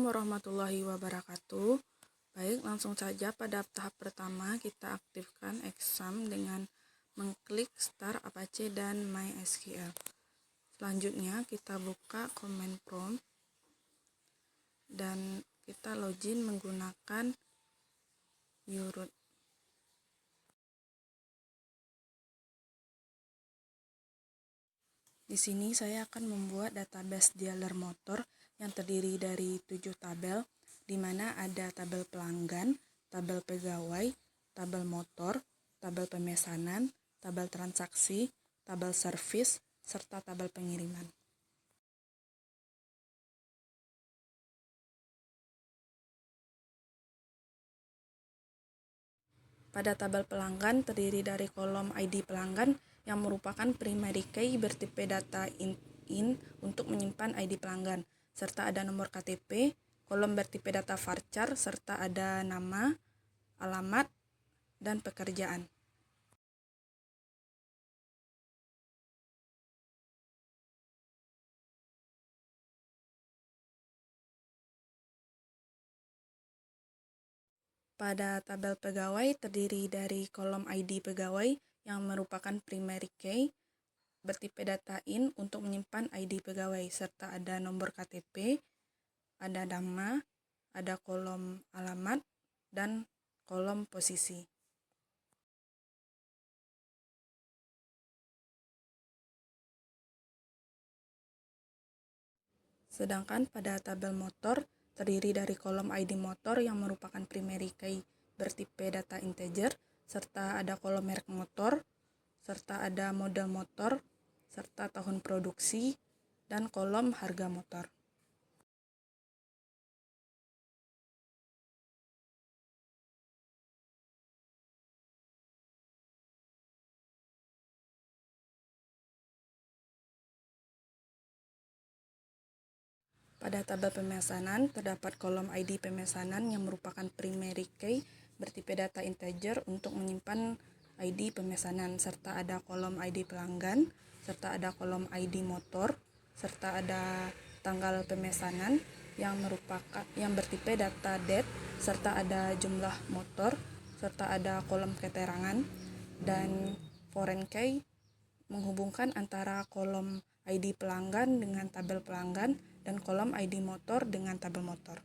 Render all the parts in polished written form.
Assalamualaikum warahmatullahi wabarakatuh. Baik, langsung saja pada tahap pertama kita aktifkan exam dengan mengklik Start Apache dan MySQL. Selanjutnya kita buka command prompt dan kita login menggunakan uroot. Di sini saya akan membuat database dealer motor yang terdiri dari 7 tabel, di mana ada tabel pelanggan, tabel pegawai, tabel motor, tabel pemesanan, tabel transaksi, tabel servis, serta tabel pengiriman. Pada tabel pelanggan terdiri dari kolom ID pelanggan yang merupakan primary key bertipe data in untuk menyimpan ID pelanggan, serta ada nomor KTP, kolom bertipe data varchar, serta ada nama, alamat, dan pekerjaan. Pada tabel pegawai terdiri dari kolom ID pegawai yang merupakan primary key bertipe data in untuk menyimpan ID pegawai, serta ada nomor KTP, ada nama, ada kolom alamat, dan kolom posisi. Sedangkan pada tabel motor terdiri dari kolom ID motor yang merupakan primary key bertipe data integer, serta ada kolom merek motor, serta ada model motor, serta tahun produksi, dan kolom harga motor. Pada tabel pemesanan terdapat kolom ID pemesanan yang merupakan primary key bertipe data integer untuk menyimpan ID pemesanan, serta ada kolom ID pelanggan, serta ada kolom ID motor, serta ada tanggal pemesanan yang bertipe data date, serta ada jumlah motor, serta ada kolom keterangan, dan foreign key menghubungkan antara kolom ID pelanggan dengan tabel pelanggan dan kolom ID motor dengan tabel motor.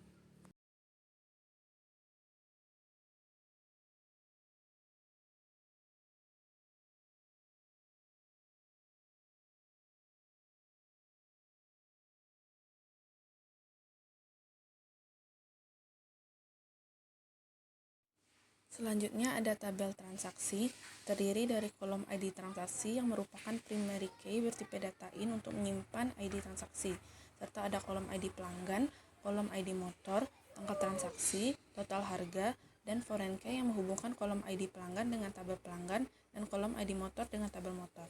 Selanjutnya ada tabel transaksi, terdiri dari kolom ID transaksi yang merupakan primary key bertipe data in untuk menyimpan ID transaksi, serta ada kolom ID pelanggan, kolom ID motor, tanggal transaksi, total harga, dan foreign key yang menghubungkan kolom ID pelanggan dengan tabel pelanggan dan kolom ID motor dengan tabel motor.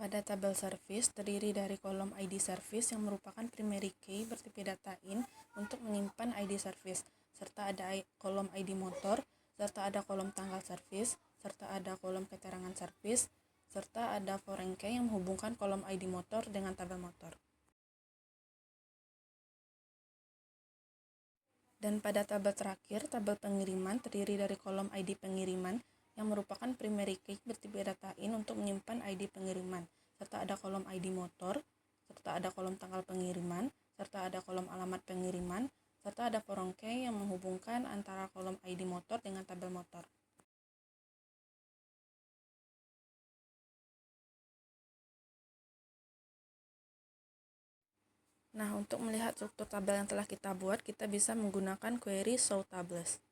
Pada tabel service terdiri dari kolom ID service yang merupakan primary key bertipe data in untuk menyimpan ID service, serta ada kolom ID motor, serta ada kolom tanggal service, serta ada kolom keterangan service, serta ada foreign key yang menghubungkan kolom ID motor dengan tabel motor. Dan pada tabel terakhir, tabel pengiriman terdiri dari kolom ID pengiriman yang merupakan primary key bertipe data in untuk menyimpan ID pengiriman, serta ada kolom ID motor, serta ada kolom tanggal pengiriman, serta ada kolom alamat pengiriman, serta ada foreign key yang menghubungkan antara kolom ID motor dengan tabel motor. Nah, untuk melihat struktur tabel yang telah kita buat, kita bisa menggunakan query show tables.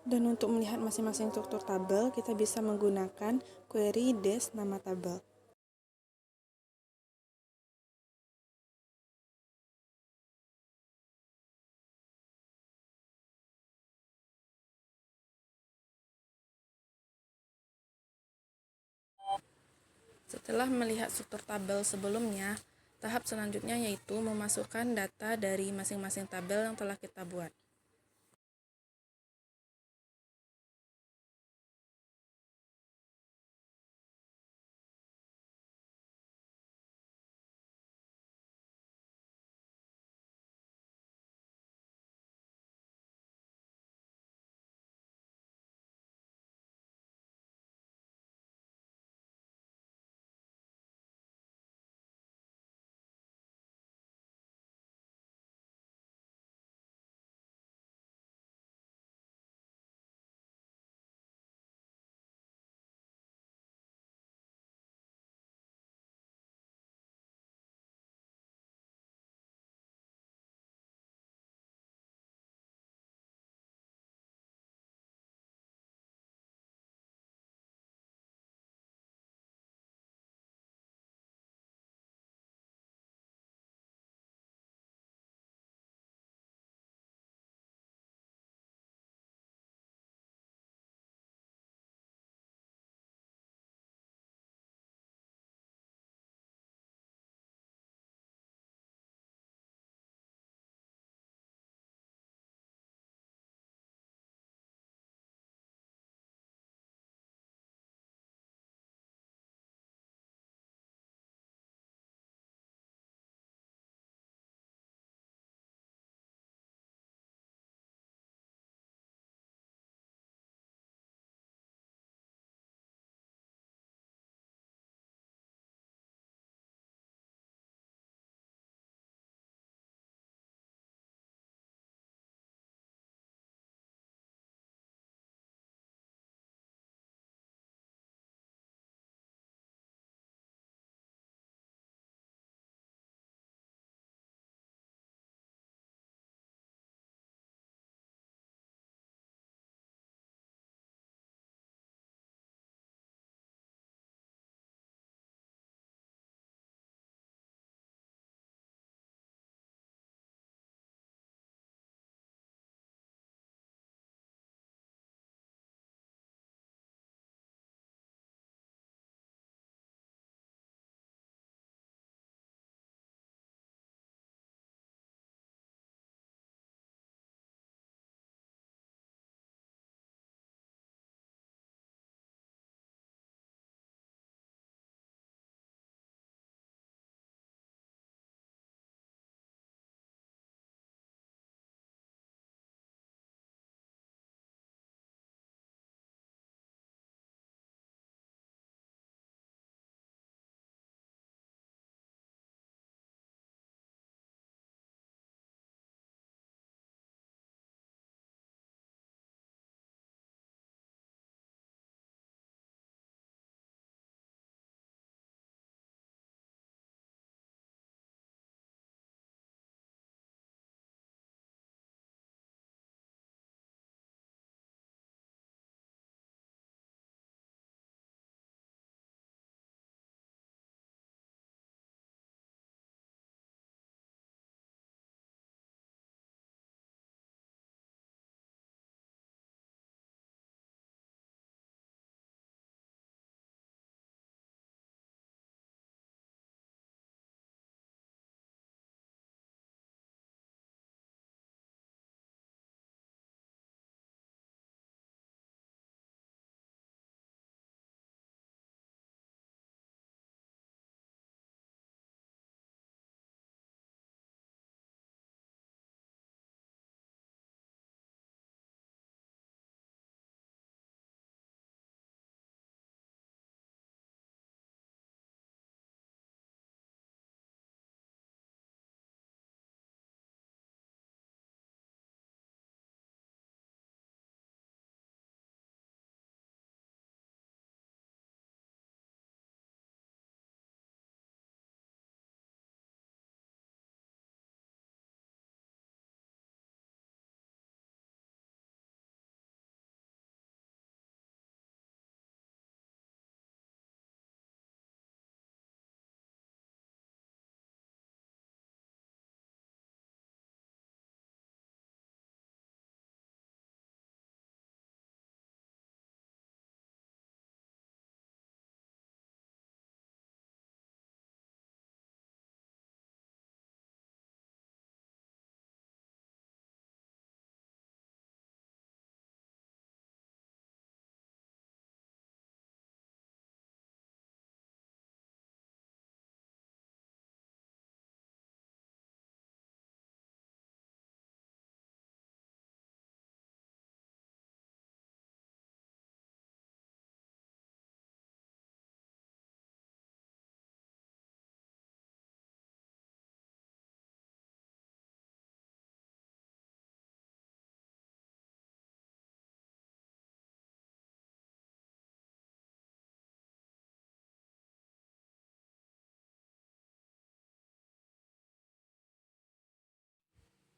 Dan untuk melihat masing-masing struktur tabel, kita bisa menggunakan query dash nama tabel. Setelah melihat struktur tabel sebelumnya, tahap selanjutnya yaitu memasukkan data dari masing-masing tabel yang telah kita buat.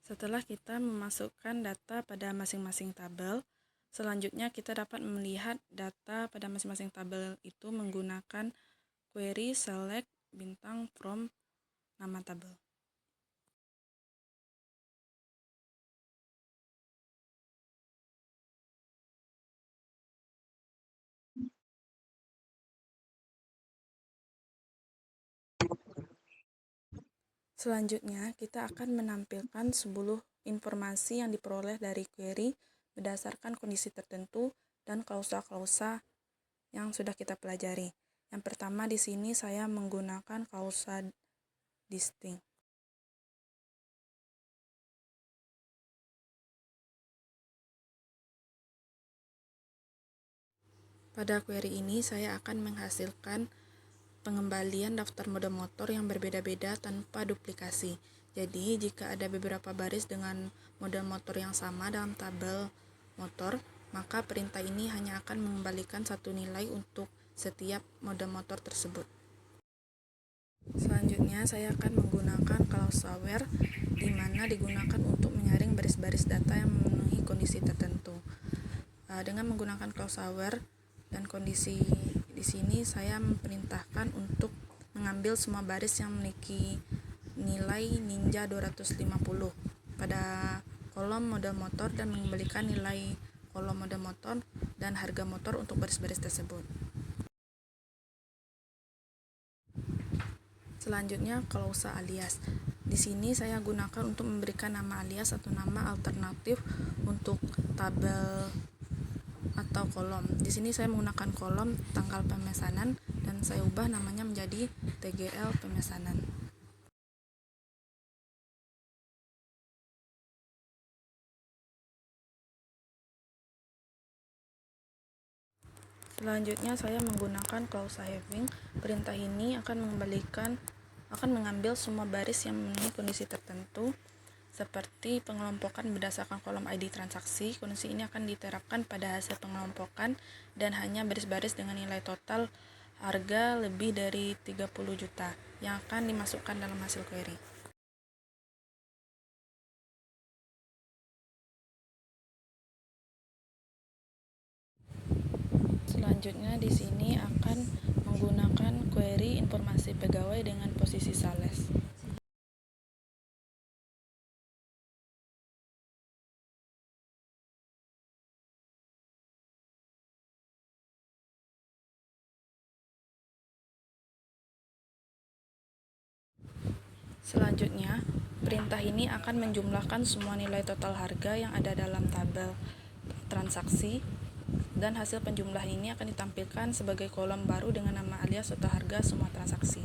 Setelah kita memasukkan data pada masing-masing tabel, selanjutnya kita dapat melihat data pada masing-masing tabel itu menggunakan query select bintang from nama tabel. Selanjutnya, kita akan menampilkan 10 informasi yang diperoleh dari query berdasarkan kondisi tertentu dan klausa-klausa yang sudah kita pelajari. Yang pertama di sini saya menggunakan klausa distinct. Pada query ini saya akan menghasilkan pengembalian daftar model motor yang berbeda-beda tanpa duplikasi. Jadi, jika ada beberapa baris dengan model motor yang sama dalam tabel motor, maka perintah ini hanya akan mengembalikan satu nilai untuk setiap model motor tersebut. Selanjutnya, saya akan menggunakan klausa where, di mana digunakan untuk menyaring baris-baris data yang memenuhi kondisi tertentu. Dengan menggunakan klausa where dan kondisi di sini, saya memerintahkan untuk mengambil semua baris yang memiliki nilai Ninja 250 pada kolom model motor dan mengembalikan nilai kolom model motor dan harga motor untuk baris-baris tersebut. Selanjutnya, klausa alias. Di sini saya gunakan untuk memberikan nama alias atau nama alternatif untuk tabel atau kolom. Di sini saya menggunakan kolom tanggal pemesanan dan saya ubah namanya menjadi TGL pemesanan. Selanjutnya saya menggunakan klausa having. Perintah ini akan mengambil semua baris yang memenuhi kondisi tertentu seperti pengelompokan berdasarkan kolom ID transaksi. Kondisi ini akan diterapkan pada hasil pengelompokan dan hanya baris-baris dengan nilai total harga lebih dari 30 juta yang akan dimasukkan dalam hasil query. Selanjutnya di sini akan menggunakan query informasi pegawai dengan posisi sales. Selanjutnya, perintah ini akan menjumlahkan semua nilai total harga yang ada dalam tabel transaksi dan hasil penjumlahan ini akan ditampilkan sebagai kolom baru dengan nama alias total harga semua transaksi.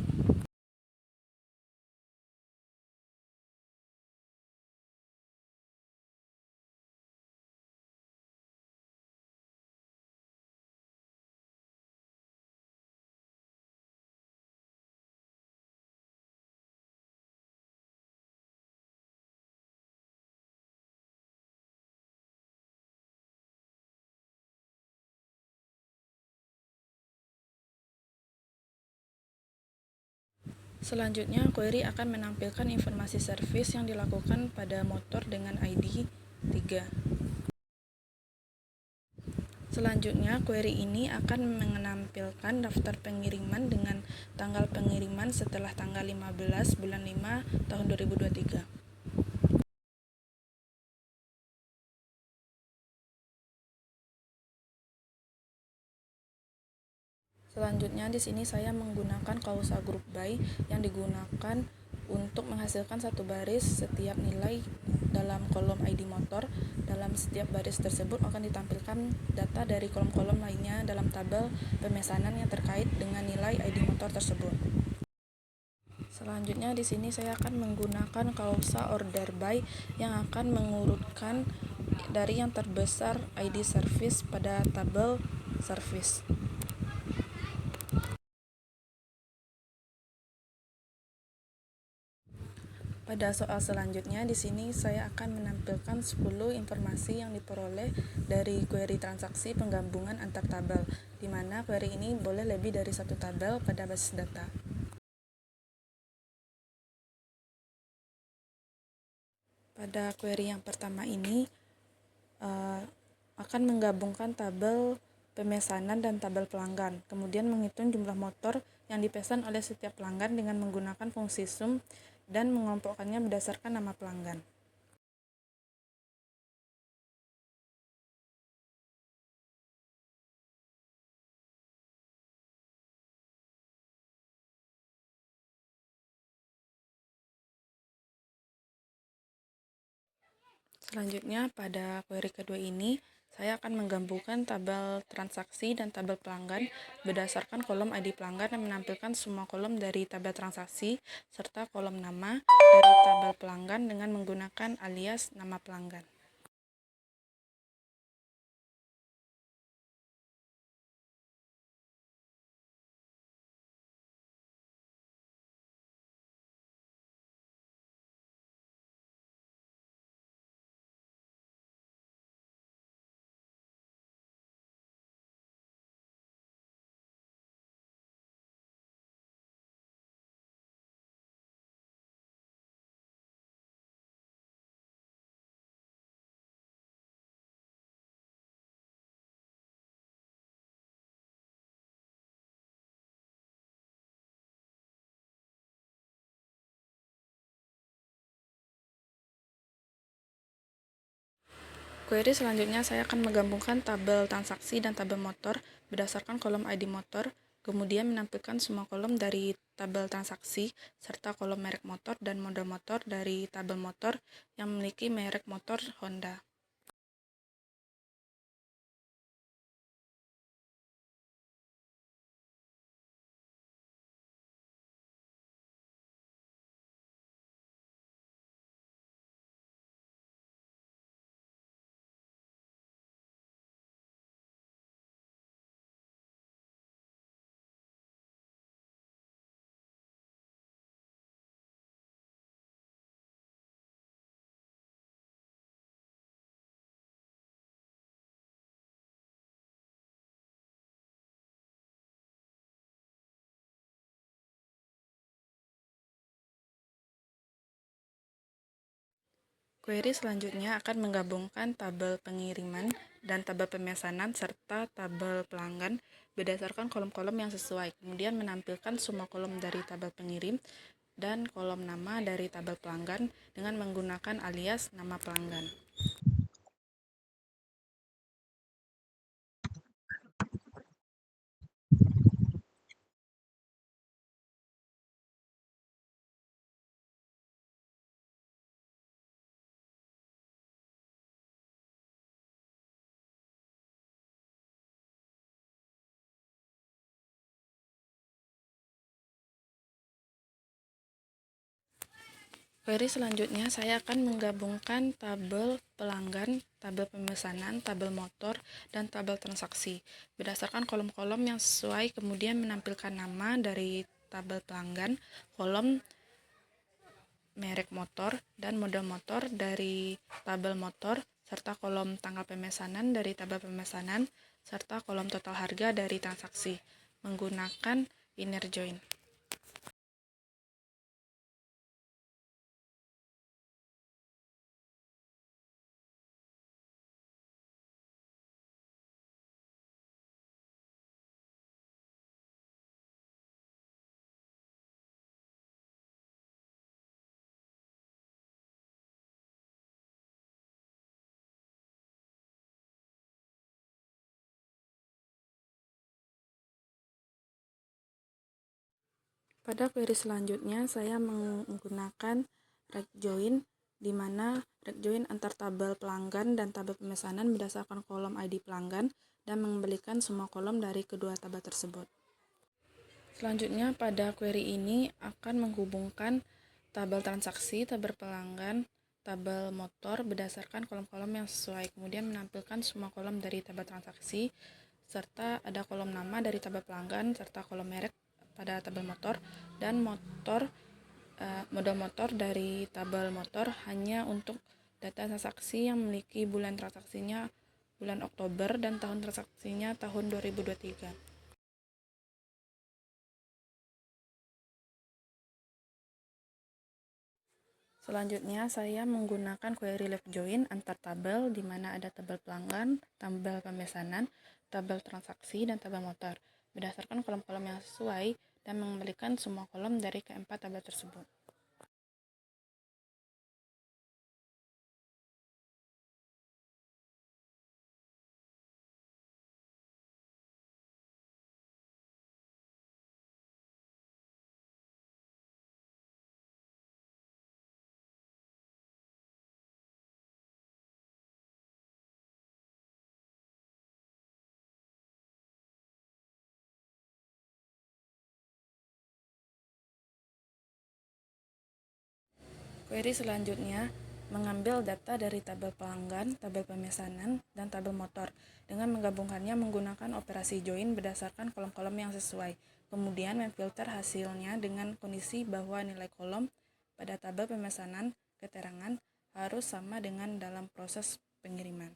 Selanjutnya, query akan menampilkan informasi service yang dilakukan pada motor dengan ID 3. Selanjutnya, query ini akan menampilkan daftar pengiriman dengan tanggal pengiriman setelah tanggal 15 bulan 5 tahun 2023. Selanjutnya di sini saya menggunakan klausa group by yang digunakan untuk menghasilkan satu baris setiap nilai dalam kolom ID motor. Dalam setiap baris tersebut akan ditampilkan data dari kolom-kolom lainnya dalam tabel pemesanan yang terkait dengan nilai ID motor tersebut. Selanjutnya di sini saya akan menggunakan klausa order by yang akan mengurutkan dari yang terbesar ID service pada tabel service. Pada soal selanjutnya di sini saya akan menampilkan 10 informasi yang diperoleh dari query transaksi penggabungan antar tabel, di mana query ini boleh lebih dari satu tabel pada basis data. Pada query yang pertama ini akan menggabungkan tabel pemesanan dan tabel pelanggan, kemudian menghitung jumlah motor yang dipesan oleh setiap pelanggan dengan menggunakan fungsi sum dan mengelompokkannya berdasarkan nama pelanggan. Selanjutnya, pada query kedua ini, saya akan menggabungkan tabel transaksi dan tabel pelanggan berdasarkan kolom ID pelanggan yang menampilkan semua kolom dari tabel transaksi serta kolom nama dari tabel pelanggan dengan menggunakan alias nama pelanggan. Query selanjutnya saya akan menggabungkan tabel transaksi dan tabel motor berdasarkan kolom ID motor, kemudian menampilkan semua kolom dari tabel transaksi serta kolom merek motor dan model motor dari tabel motor yang memiliki merek motor Honda. Query selanjutnya akan menggabungkan tabel pengiriman dan tabel pemesanan serta tabel pelanggan berdasarkan kolom-kolom yang sesuai, kemudian menampilkan semua kolom dari tabel pengirim dan kolom nama dari tabel pelanggan dengan menggunakan alias nama pelanggan. Query selanjutnya saya akan menggabungkan tabel pelanggan, tabel pemesanan, tabel motor, dan tabel transaksi berdasarkan kolom-kolom yang sesuai, kemudian menampilkan nama dari tabel pelanggan, kolom merek motor, dan model motor dari tabel motor, serta kolom tanggal pemesanan dari tabel pemesanan, serta kolom total harga dari transaksi menggunakan inner join. Pada query selanjutnya, saya menggunakan rect join, di mana rect join antar tabel pelanggan dan tabel pemesanan berdasarkan kolom ID pelanggan dan mengembalikan semua kolom dari kedua tabel tersebut. Selanjutnya, pada query ini akan menghubungkan tabel transaksi, tabel pelanggan, tabel motor berdasarkan kolom-kolom yang sesuai, kemudian menampilkan semua kolom dari tabel transaksi, serta ada kolom nama dari tabel pelanggan, serta kolom merek pada tabel motor, dan model motor dari tabel motor hanya untuk data transaksi yang memiliki bulan transaksinya bulan Oktober dan tahun transaksinya tahun 2023. Selanjutnya, saya menggunakan query left join antar tabel, di mana ada tabel pelanggan, tabel pemesanan, tabel transaksi, dan tabel motor, berdasarkan kolom-kolom yang sesuai, dan mengembalikan semua kolom dari keempat tabel tersebut. Query selanjutnya mengambil data dari tabel pelanggan, tabel pemesanan, dan tabel motor dengan menggabungkannya menggunakan operasi join berdasarkan kolom-kolom yang sesuai. Kemudian memfilter hasilnya dengan kondisi bahwa nilai kolom pada tabel pemesanan keterangan harus sama dengan dalam proses pengiriman.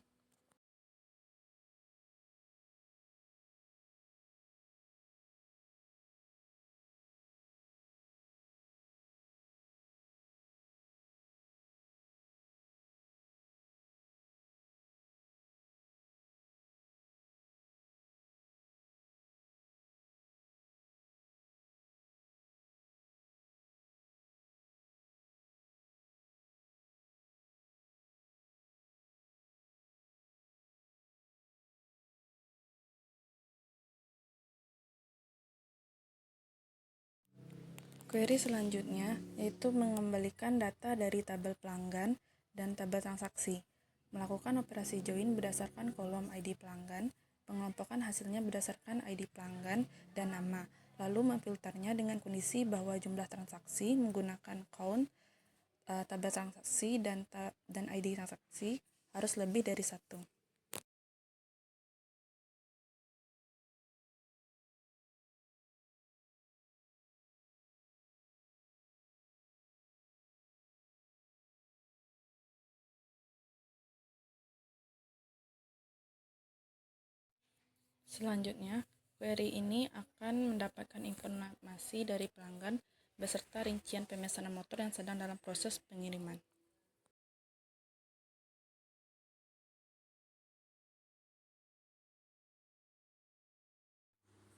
Query selanjutnya yaitu mengembalikan data dari tabel pelanggan dan tabel transaksi, melakukan operasi join berdasarkan kolom ID pelanggan, pengelompokan hasilnya berdasarkan ID pelanggan dan nama, lalu memfilternya dengan kondisi bahwa jumlah transaksi menggunakan count, tabel transaksi, dan ID transaksi harus lebih dari 1. Selanjutnya, query ini akan mendapatkan informasi dari pelanggan beserta rincian pemesanan motor yang sedang dalam proses pengiriman.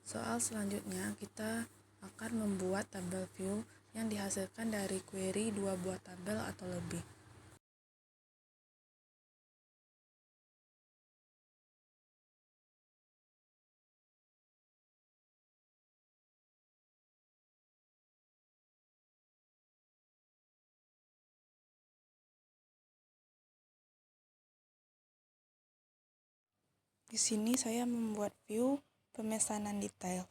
Soal selanjutnya, kita akan membuat tabel view yang dihasilkan dari query 2 buah tabel atau lebih. Di sini saya membuat view pemesanan detail.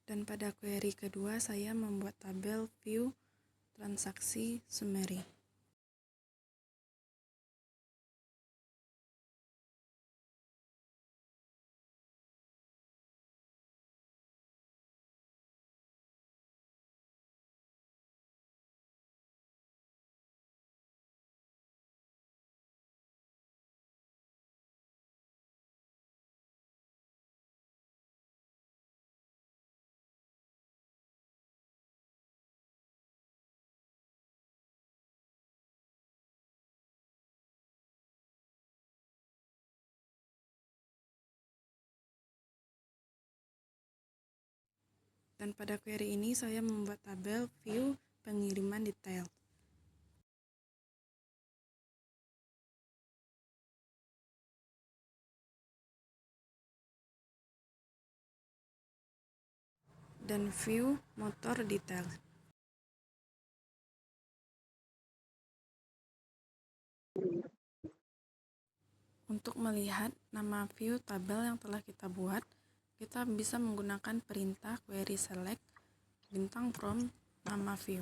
Dan pada query kedua saya membuat tabel view transaksi summary. Dan pada query ini saya membuat tabel view pengiriman detail. Dan view motor detail. Untuk melihat nama view tabel yang telah kita buat, kita bisa menggunakan perintah query select bintang from nama view.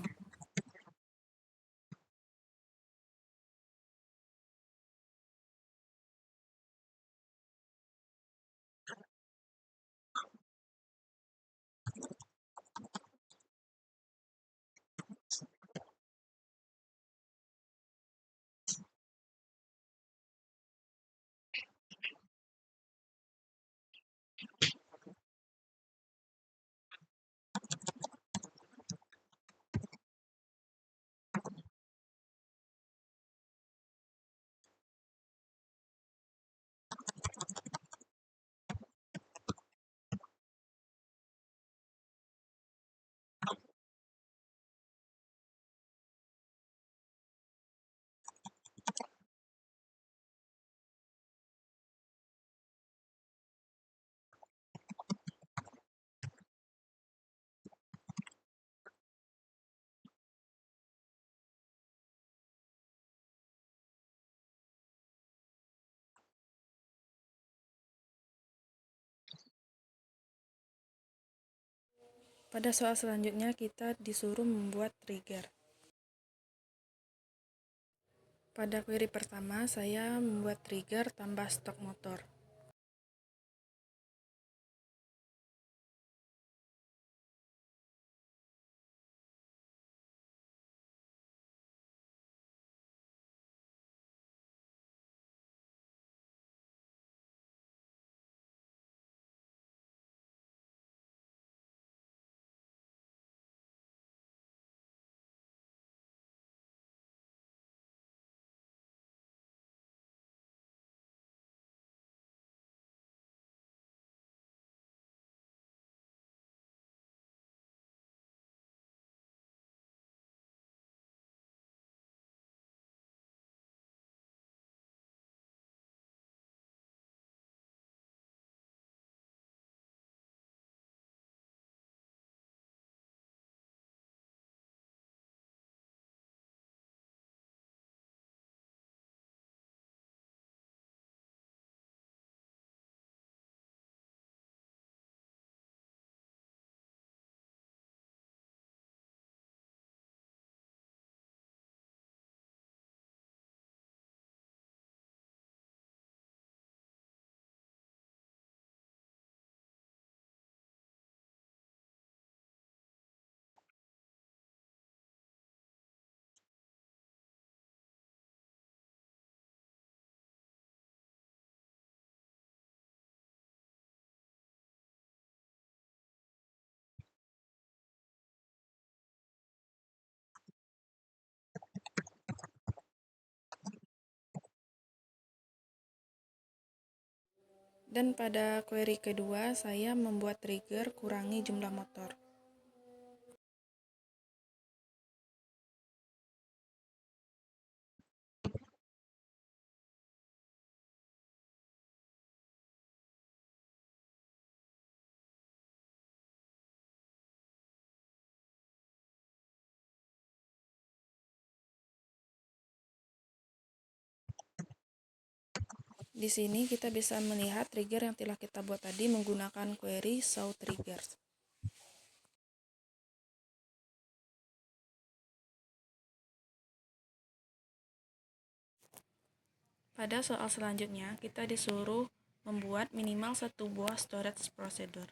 Pada soal selanjutnya kita disuruh membuat trigger. Pada query pertama saya membuat trigger tambah stok motor. Dan pada query kedua saya membuat trigger kurangi jumlah motor. Di sini kita bisa melihat trigger yang telah kita buat tadi menggunakan query show triggers. Pada soal selanjutnya, kita disuruh membuat minimal satu buah storage procedure.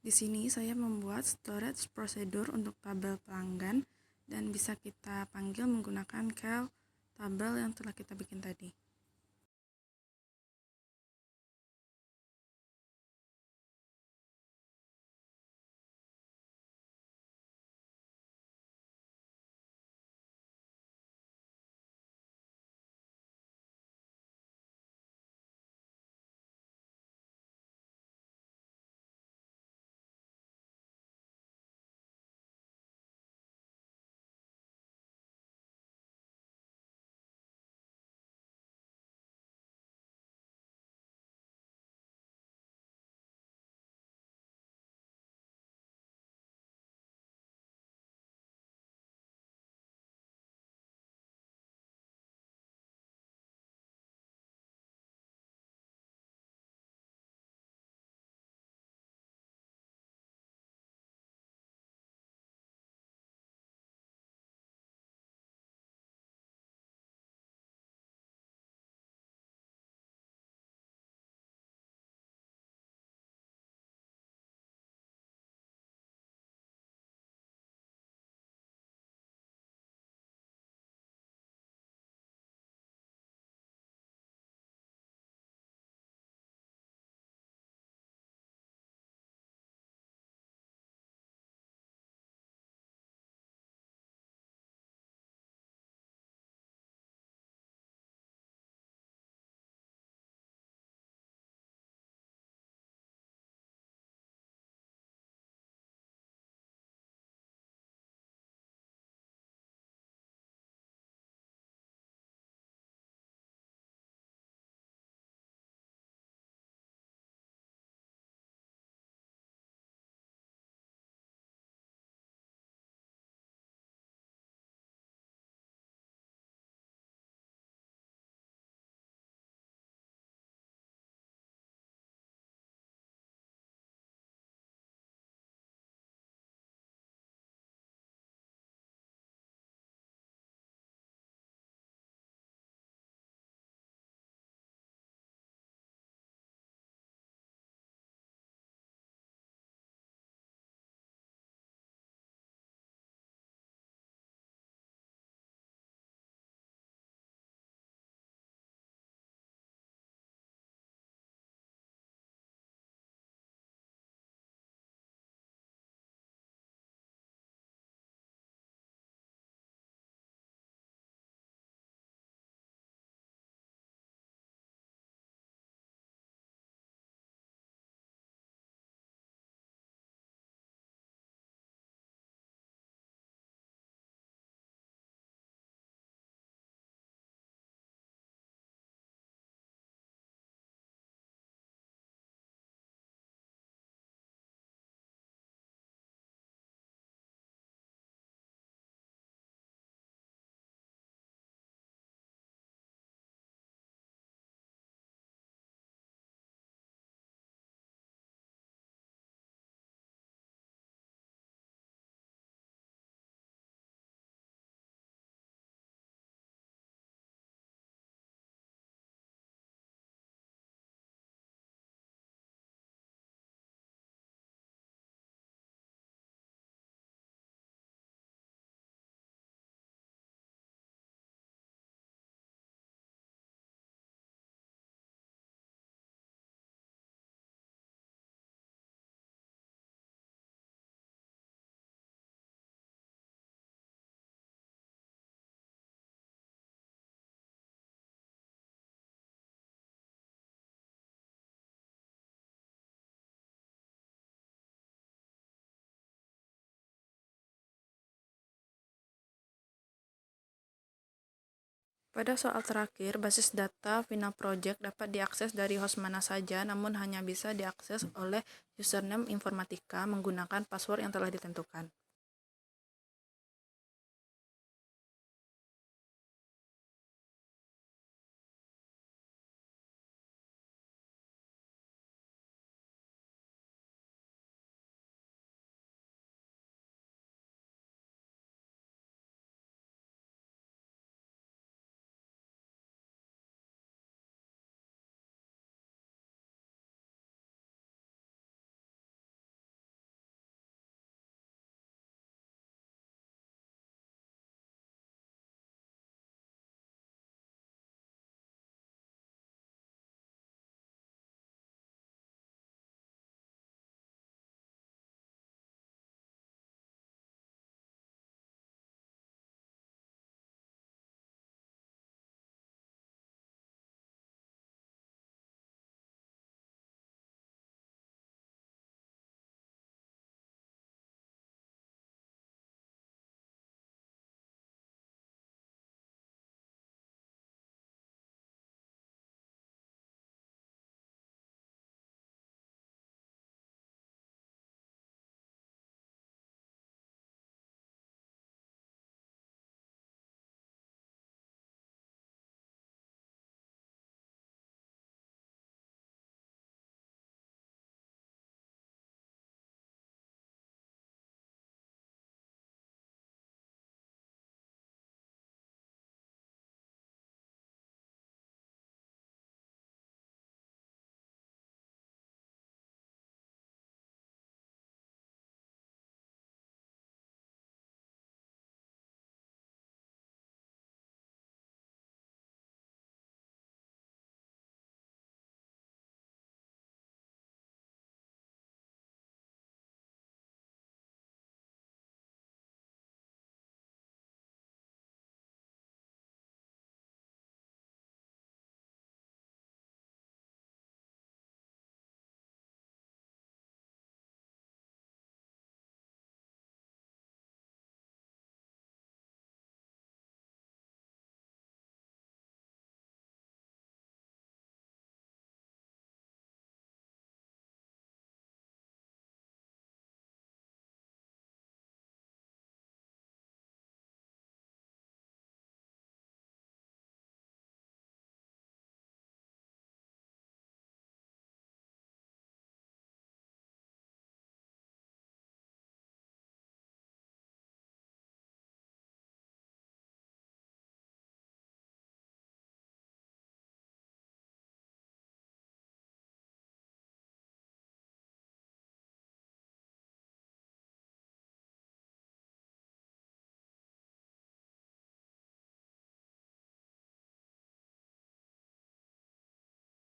Di sini saya membuat storage procedure untuk tabel pelanggan dan bisa kita panggil menggunakan tabel yang telah kita bikin tadi. Pada soal terakhir, basis data Final Project dapat diakses dari host mana saja, namun hanya bisa diakses oleh username informatika menggunakan password yang telah ditentukan.